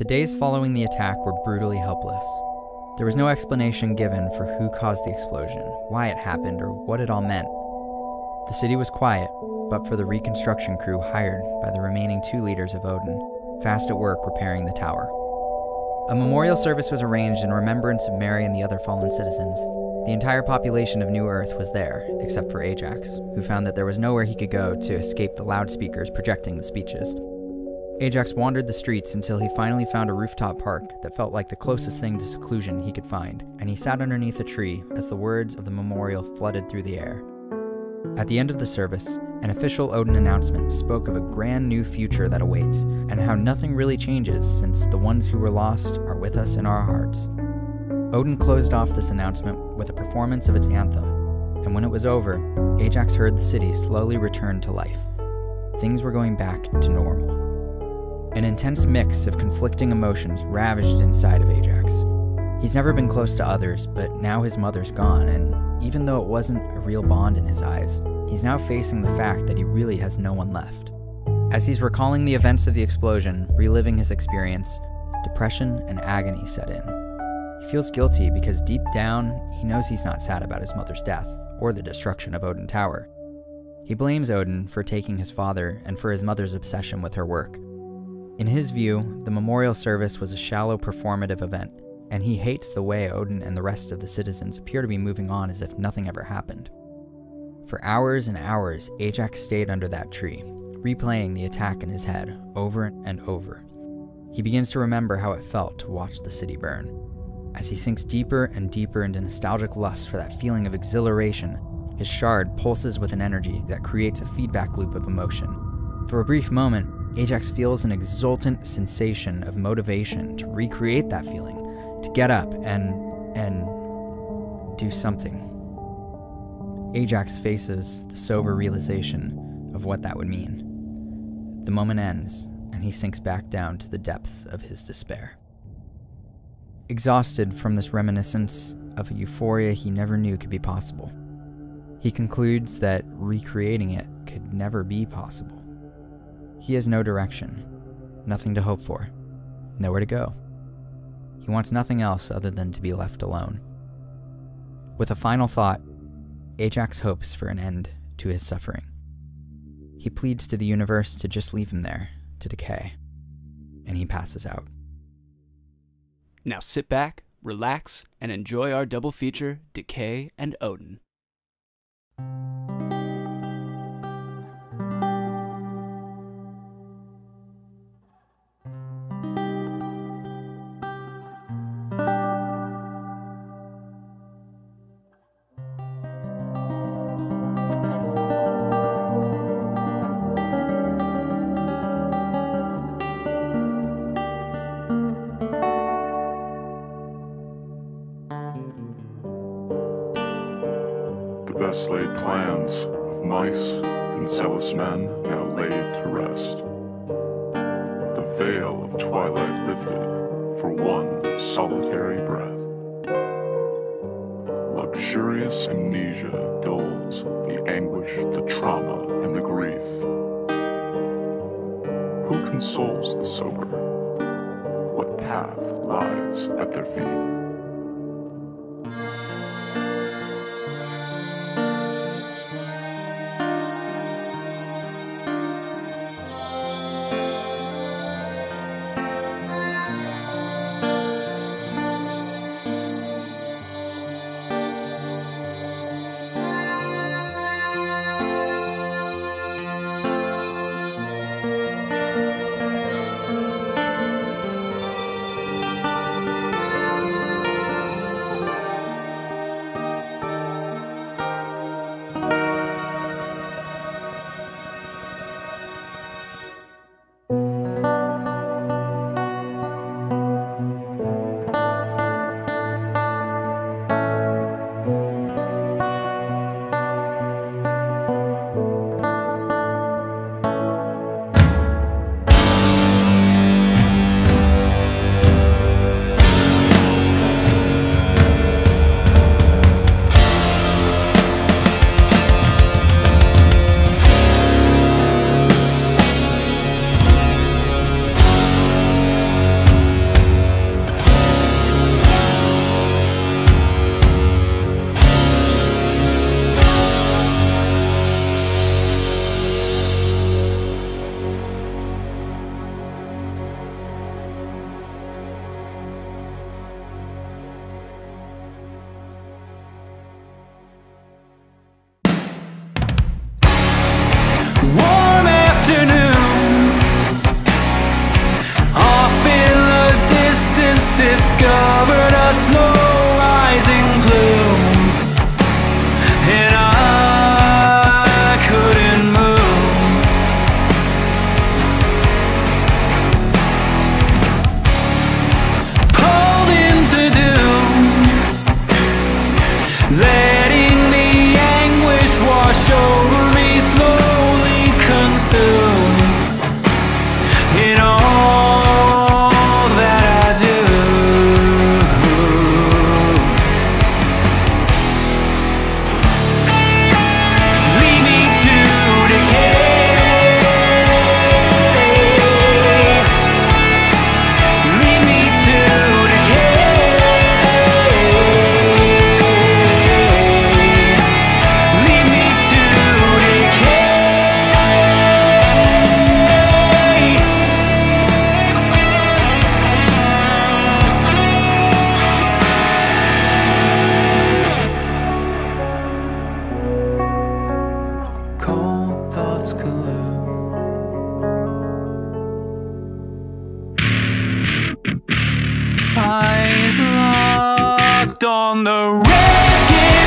The days following the attack were brutally helpless. There was no explanation given for who caused the explosion, why it happened, or what it all meant. The city was quiet, but for the reconstruction crew hired by the remaining 2 leaders of Odin, fast at work repairing the tower. A memorial service was arranged in remembrance of Mary and the other fallen citizens. The entire population of New Earth was there, except for Ajax, who found that there was nowhere he could go to escape the loudspeakers projecting the speeches. Ajax wandered the streets until he finally found a rooftop park that felt like the closest thing to seclusion he could find, and he sat underneath a tree as the words of the memorial flooded through the air. At the end of the service, an official Odin announcement spoke of a grand new future that awaits, and how nothing really changes since the ones who were lost are with us in our hearts. Odin closed off this announcement with a performance of its anthem, and when it was over, Ajax heard the city slowly return to life. Things were going back to normal. An intense mix of conflicting emotions ravaged inside of Ajax. He's never been close to others, but now his mother's gone, and even though it wasn't a real bond in his eyes, he's now facing the fact that he really has no one left. As he's recalling the events of the explosion, reliving his experience, depression and agony set in. He feels guilty because deep down, he knows he's not sad about his mother's death, or the destruction of Odin Tower. He blames Odin for taking his father and for his mother's obsession with her work. In his view, the memorial service was a shallow performative event, and he hates the way Odin and the rest of the citizens appear to be moving on as if nothing ever happened. For hours and hours, Ajax stayed under that tree, replaying the attack in his head over and over. He begins to remember how it felt to watch the city burn. As he sinks deeper and deeper into nostalgic lust for that feeling of exhilaration, his shard pulses with an energy that creates a feedback loop of emotion. For a brief moment, Ajax feels an exultant sensation of motivation to recreate that feeling, to get up and do something. Ajax faces the sober realization of what that would mean. The moment ends, and he sinks back down to the depths of his despair. Exhausted from this reminiscence of a euphoria he never knew could be possible, he concludes that recreating it could never be possible. He has no direction, nothing to hope for, nowhere to go. He wants nothing else other than to be left alone. With a final thought, Ajax hopes for an end to his suffering. He pleads to the universe to just leave him there, to decay, and he passes out. Now sit back, relax, and enjoy our double feature, Decay and Odin. The best laid plans of mice and zealous men now laid to rest. The veil of twilight lifted for one solitary breath. Luxurious amnesia dulls the anguish, the trauma, and the grief. Who consoles the sober? What path lies at their feet? eyes locked on the wreckage.